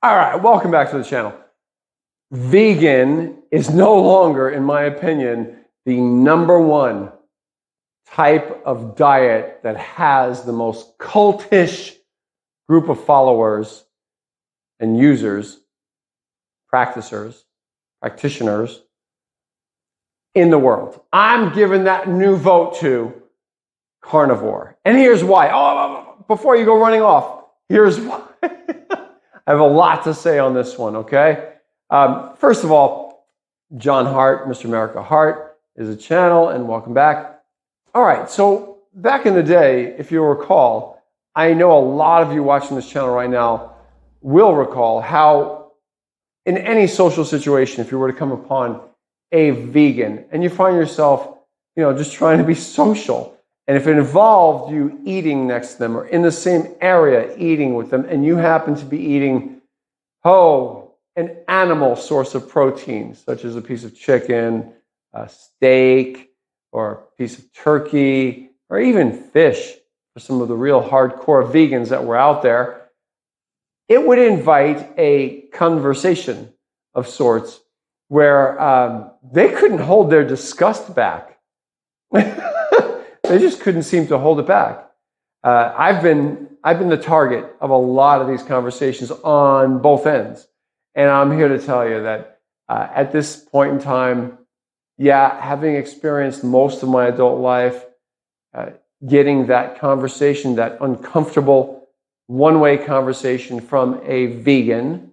All right, welcome back to the channel. Vegan is no longer, in my opinion, the number one type of diet that has the most cultish group of followers and users, practitioners in the world. I'm giving that new vote to Carnivore. And here's why. Oh, before you go running off, here's why. I have a lot to say on this one, okay? First of all, John Hart, Mr. America Hart, is a channel, and welcome back. All right, so back in the day, if you recall, I know a lot of you watching this channel right now will recall how in any social situation, if you were to come upon a vegan and you find yourself, just trying to be social, and if it involved you eating next to them or in the same area eating with them, and you happen to be eating, an animal source of protein, such as a piece of chicken, a steak, or a piece of turkey, or even fish for some of the real hardcore vegans that were out there, it would invite a conversation of sorts where they couldn't hold their disgust back. They just couldn't seem to hold it back. I've been the target of a lot of these conversations on both ends. And I'm here to tell you that at this point in time, having experienced most of my adult life, getting that conversation, that uncomfortable one-way conversation from a vegan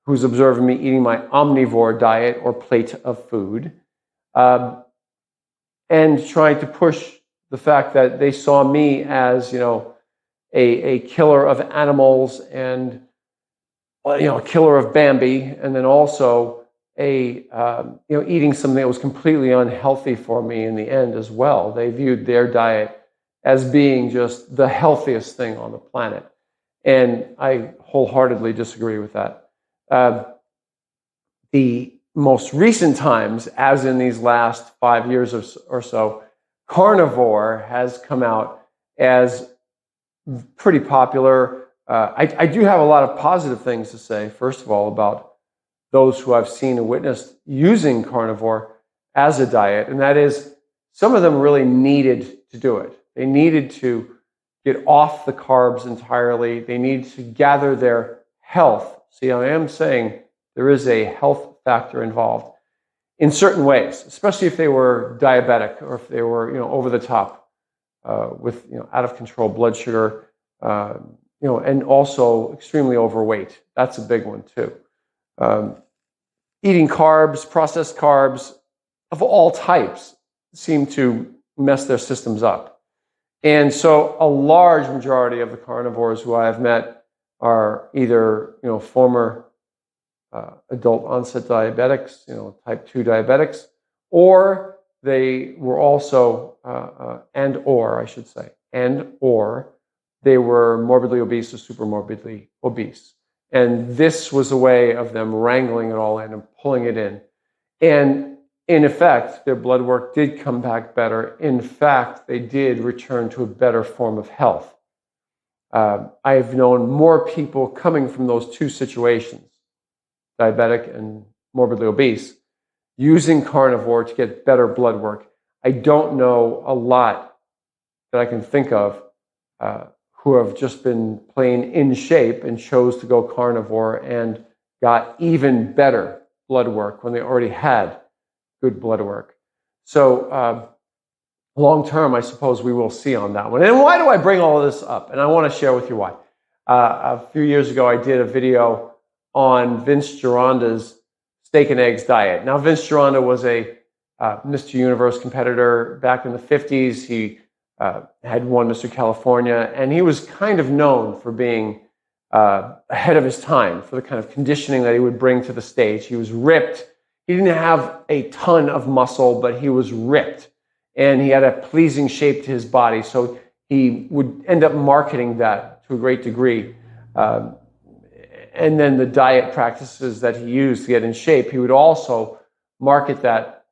who's observing me eating my omnivore diet or plate of food, and trying to push the fact that they saw me as, a killer of animals and, a killer of Bambi, and then also eating something that was completely unhealthy for me in the end as well. They viewed their diet as being just the healthiest thing on the planet. And I wholeheartedly disagree with that. The most recent times, as in these last 5 years or so, Carnivore has come out as pretty popular. I do have a lot of positive things to say, first of all, about those who I've seen and witnessed using Carnivore as a diet, and that is some of them really needed to do it. They needed to get off the carbs entirely. They needed to gather their health. See, I am saying there is a health factor involved in certain ways, especially if they were diabetic or if they were, over the top with, out of control blood sugar, and also extremely overweight. That's a big one too. Eating carbs, processed carbs of all types seem to mess their systems up. And so a large majority of the carnivores who I have met are either, former adult onset diabetics, type 2 diabetics, or they were also, or they were morbidly obese or super morbidly obese. And this was a way of them wrangling it all in and pulling it in. And in effect, their blood work did come back better. In fact, they did return to a better form of health. I've known more people coming from those two situations, diabetic and morbidly obese, using Carnivore to get better blood work. I don't know a lot that I can think of who have just been plain in shape and chose to go Carnivore and got even better blood work when they already had good blood work. So long term, I suppose we will see on that one. And why do I bring all of this up? And I want to share with you why. A few years ago, I did a video on Vince Gironda's steak and eggs diet. Now, Vince Gironda was a Mr. Universe competitor back in the 50s. He had won Mr. California, and he was kind of known for being ahead of his time for the kind of conditioning that he would bring to the stage. He was ripped. He didn't have a ton of muscle, but he was ripped, and he had a pleasing shape to his body. So he would end up marketing that to a great degree. And then the diet practices that he used to get in shape, he would also market that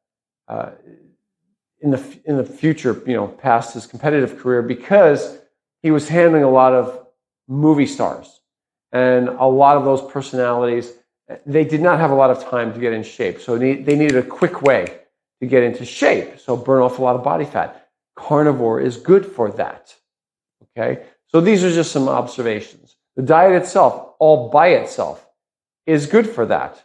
in the future, past his competitive career, because he was handling a lot of movie stars And a lot of those personalities, they did not have a lot of time to get in shape. So they needed a quick way to get into shape. So burn off a lot of body fat. Carnivore is good for that. Okay? So these are just some observations. The diet itself, all by itself, is good for that.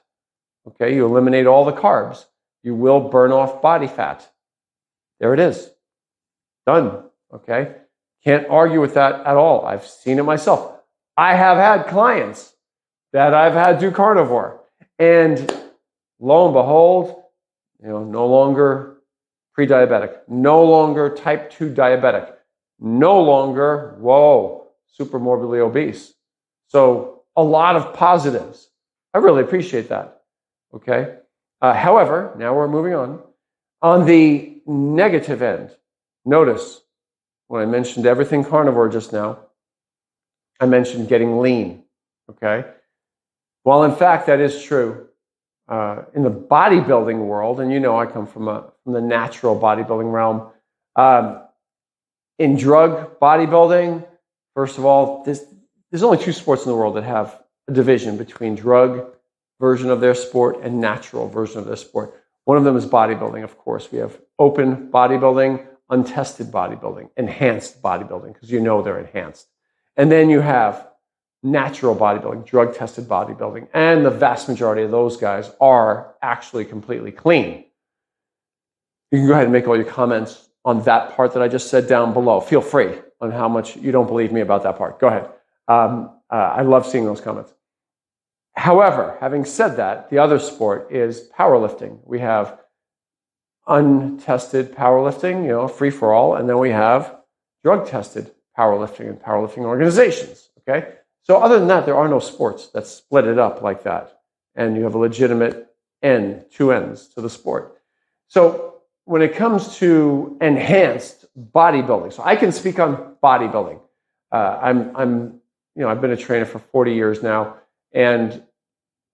Okay? You eliminate all the carbs. You will burn off body fat. There it is. Done. Okay? Can't argue with that at all. I've seen it myself. I have had clients that I've had do carnivore, and lo and behold, no longer pre-diabetic, no longer type 2 diabetic, no longer, super morbidly obese. So a lot of positives. I really appreciate that. Okay. However, now we're moving on. On the negative end, notice when I mentioned everything carnivore just now, I mentioned getting lean. Okay. While in fact that is true, in the bodybuilding world, and I come from the natural bodybuilding realm. In drug bodybuilding, first of all, there's only 2 sports in the world that have a division between drug version of their sport and natural version of their sport. One of them is bodybuilding, of course. We have open bodybuilding, untested bodybuilding, enhanced bodybuilding, because they're enhanced. And then you have natural bodybuilding, drug-tested bodybuilding, and the vast majority of those guys are actually completely clean. You can go ahead and make all your comments on that part that I just said down below. Feel free on how much you don't believe me about that part. Go ahead. I love seeing those comments. However, having said that, the other sport is powerlifting. We have untested powerlifting, free-for-all, and then we have drug-tested powerlifting and powerlifting organizations, okay? So other than that, there are no sports that split it up like that, and you have a legitimate end, 2 ends to the sport. So when it comes to enhanced bodybuilding, so I can speak on bodybuilding. I've been a trainer for 40 years now, and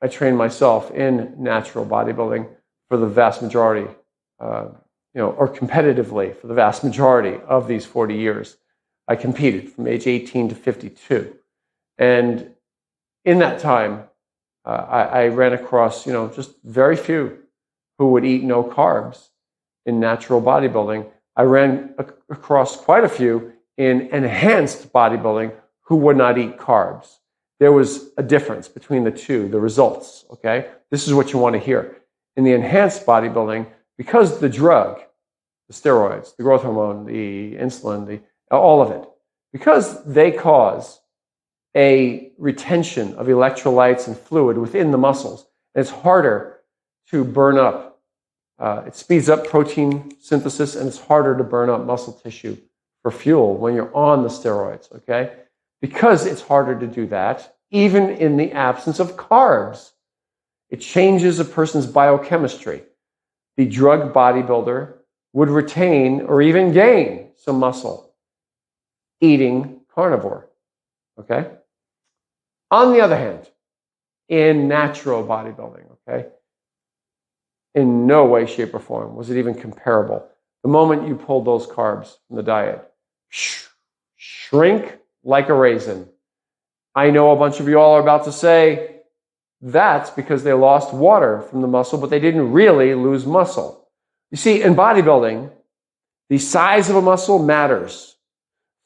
I train myself in natural bodybuilding for the vast majority, or competitively for the vast majority of these 40 years. I competed from age 18 to 52. And in that time, I ran across, just very few who would eat no carbs in natural bodybuilding. I ran across quite a few in enhanced bodybuilding who would not eat carbs. There was a difference between the two, the results, okay? This is what you want to hear. In the enhanced bodybuilding, because the drug, the steroids, the growth hormone, the insulin, all of it, because they cause a retention of electrolytes and fluid within the muscles, and it's harder to burn up. It speeds up protein synthesis, and it's harder to burn up muscle tissue for fuel when you're on the steroids, okay? Because it's harder to do that, even in the absence of carbs. It changes a person's biochemistry. The drug bodybuilder would retain or even gain some muscle eating carnivore, okay? On the other hand, in natural bodybuilding, okay, in no way, shape, or form was it even comparable. The moment you pulled those carbs from the diet, shrink like a raisin. I know a bunch of you all are about to say that's because they lost water from the muscle, but they didn't really lose muscle. You see, in bodybuilding, the size of a muscle matters.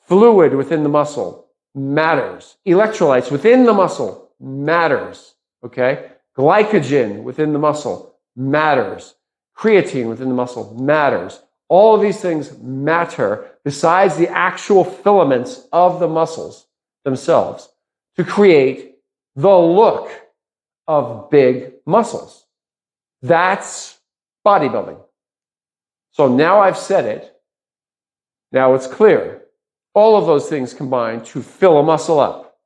Fluid within the muscle matters. Electrolytes within the muscle matters, okay? Glycogen within the muscle matters. Creatine within the muscle matters. All of these things matter besides the actual filaments of the muscles themselves to create the look of big muscles. That's bodybuilding. So now I've said it. Now it's clear. All of those things combine to fill a muscle up.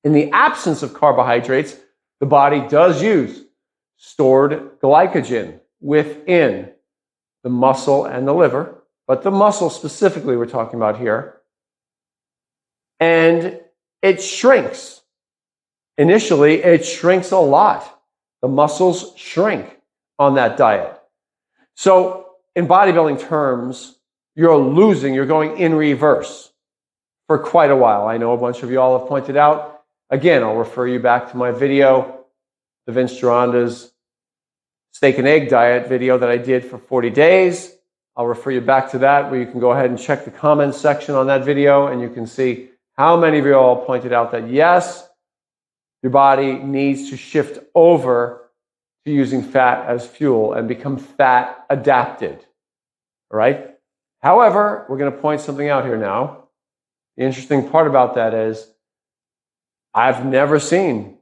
In the absence of carbohydrates, the body does use stored glycogen within the muscle and the liver, but the muscle specifically we're talking about here. And it shrinks. Initially, it shrinks a lot. The muscles shrink on that diet. So in bodybuilding terms, you're going in reverse for quite a while. I know a bunch of you all have pointed out Again, I'll refer you back to my video, the Vince Gironda's steak and egg diet video that I did for 40 days. I'll refer you back to that, where you can go ahead and check the comments section on that video, and you can see how many of you all pointed out that yes, your body needs to shift over to using fat as fuel and become fat adapted. All right? However, we're going to point something out here now. The interesting part about that is I've never seen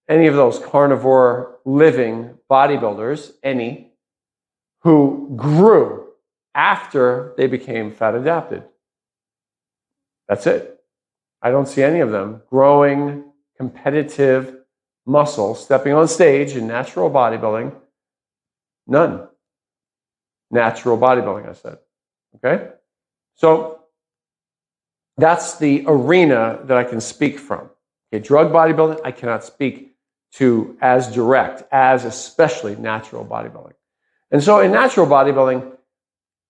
any of those carnivore living bodybuilders, any, who grew after they became fat adapted. That's it. I don't see any of them growing competitive muscle, stepping on stage in natural bodybuilding. None. Natural bodybuilding, I said. Okay? So that's the arena that I can speak from. Okay, drug bodybuilding, I cannot speak to as direct as especially natural bodybuilding. And so in natural bodybuilding,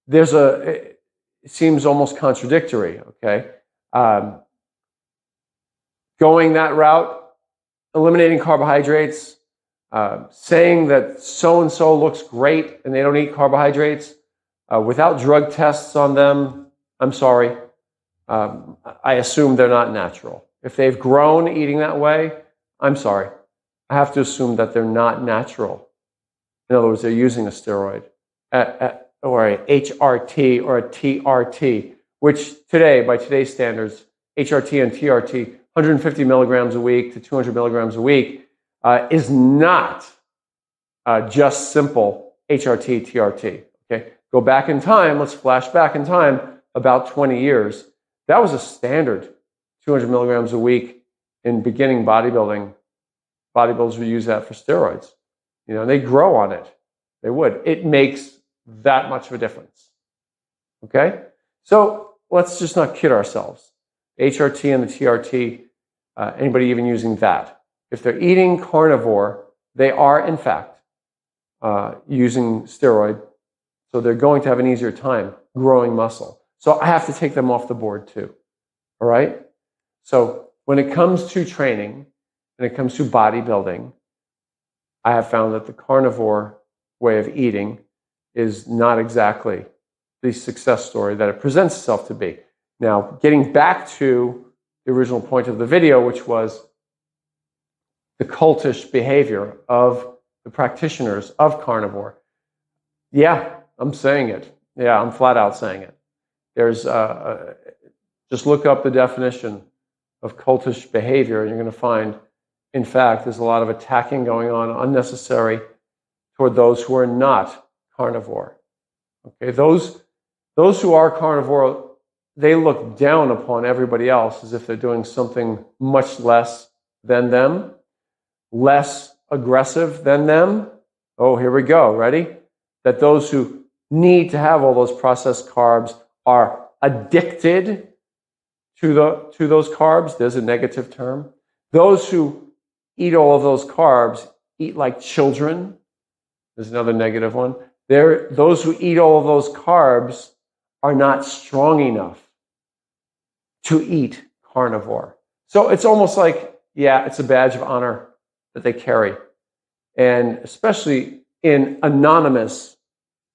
it seems almost contradictory, okay? Going that route, eliminating carbohydrates, saying that so-and-so looks great and they don't eat carbohydrates, without drug tests on them, I'm sorry, I assume they're not natural. If they've grown eating that way, I'm sorry. I have to assume that they're not natural. In other words, they're using a steroid or a HRT or a TRT, which today, by today's standards, HRT and TRT, 150 milligrams a week to 200 milligrams a week, is not just simple HRT, TRT. Okay, go back in time. Let's flash back in time about 20 years. That was a standard 200 milligrams a week in beginning bodybuilding. Bodybuilders would use that for steroids. You know, they grow on it. They would. It makes that much of a difference. Okay? So let's just not kid ourselves. HRT and the TRT, anybody even using that. If they're eating carnivore, they are, in fact, using steroid. So they're going to have an easier time growing muscle. So I have to take them off the board too. All right? So when it comes to training, when it comes to bodybuilding, I have found that the carnivore way of eating is not exactly the success story that it presents itself to be. Now, getting back to the original point of the video, which was the cultish behavior of the practitioners of carnivore. Yeah, I'm saying it. Yeah, I'm flat out saying it. There's just look up the definition of cultish behavior, and you're going to find, in fact, there's a lot of attacking going on, unnecessary, toward those who are not carnivore. Okay, those who are carnivore, they look down upon everybody else as if they're doing something much less than them, less aggressive than them. Oh, here we go. Ready? That those who need to have all those processed carbs are addicted to those carbs. There's a negative term. Those who eat all of those carbs eat like children. There's another negative one. Those who eat all of those carbs are not strong enough to eat carnivore. So it's almost like, yeah, it's a badge of honor that they carry. And especially in anonymous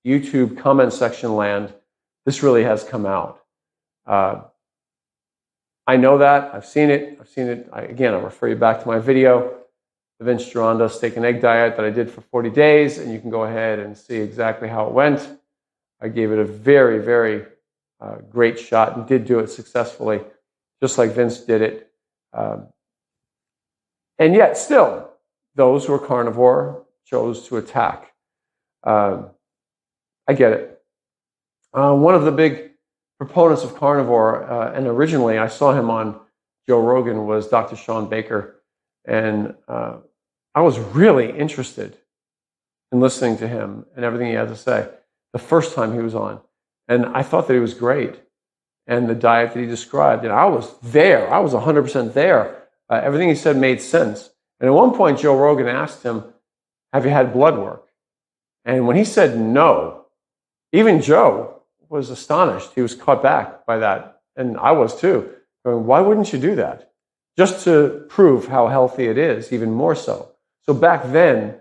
YouTube comment section land, this really has come out. I know that. I've seen it. Again, I'll refer you back to my video, the Vince Gironda steak and egg diet that I did for 40 days, and you can go ahead and see exactly how it went. I gave it a very, very great shot and did do it successfully, just like Vince did it. And yet, still, those who are carnivore chose to attack. I get it. One of the big proponents of carnivore, and originally I saw him on Joe Rogan, was Dr. Shawn Baker. And I was really interested in listening to him and everything he had to say the first time he was on. And I thought that he was great. And the diet that he described, and I was there. I was 100% there. Everything he said made sense. And at one point, Joe Rogan asked him, have you had blood work? And when he said no, even Joe was astonished. He was caught back by that. And I was too. Going, why wouldn't you do that? just to prove how healthy it is, even more so. So back then,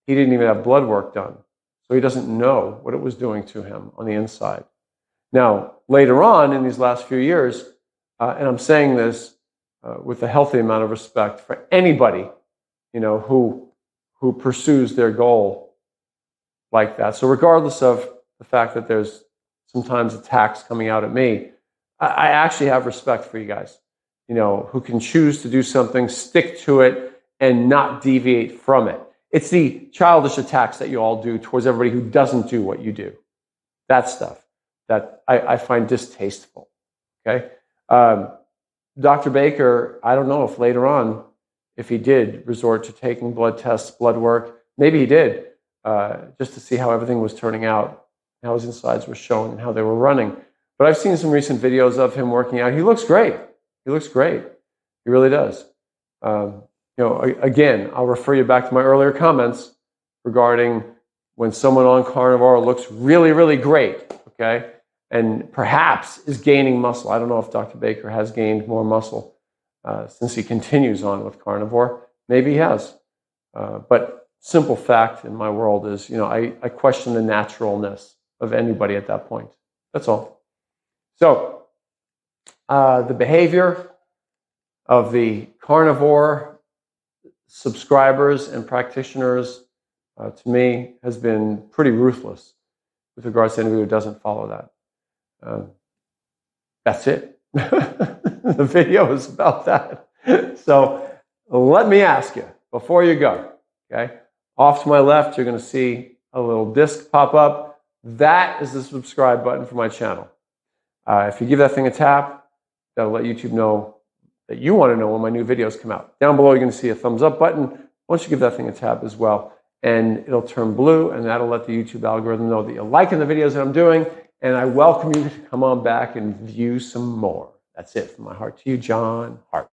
he didn't even have blood work done. So he doesn't know what it was doing to him on the inside. Now, later on in these last few years, and I'm saying this with a healthy amount of respect for anybody, who pursues their goal like that. So regardless of the fact that there's sometimes attacks coming out at me, I actually have respect for you guys, who can choose to do something, stick to it, and not deviate from it. It's the childish attacks that you all do towards everybody who doesn't do what you do. That stuff that I find distasteful. Okay, Dr. Baker, I don't know if later on, if he did resort to taking blood tests, blood work, maybe he did, just to see how everything was turning out, how his insides were showing, and how they were running. But I've seen some recent videos of him working out. He looks great. He looks great. He really does. Again, I'll refer you back to my earlier comments regarding when someone on Carnivore looks really, really great, okay, and perhaps is gaining muscle. I don't know if Dr. Baker has gained more muscle since he continues on with Carnivore. Maybe he has. But simple fact in my world is, I question the naturalness of anybody at that point. That's all. So the behavior of the Carnivore subscribers and practitioners, to me, has been pretty ruthless with regards to anybody who doesn't follow that. That's it. The video is about that. So let me ask you, before you go, okay? Off to my left, you're going to see a little disc pop up. That is the subscribe button for my channel. If you give that thing a tap, that'll let YouTube know that you want to know when my new videos come out. Down below, you're going to see a thumbs up button. Once you give that thing a tap as well, and it'll turn blue, and that'll let the YouTube algorithm know that you're liking the videos that I'm doing, and I welcome you to come on back and view some more. That's it from my heart to you, John Hart.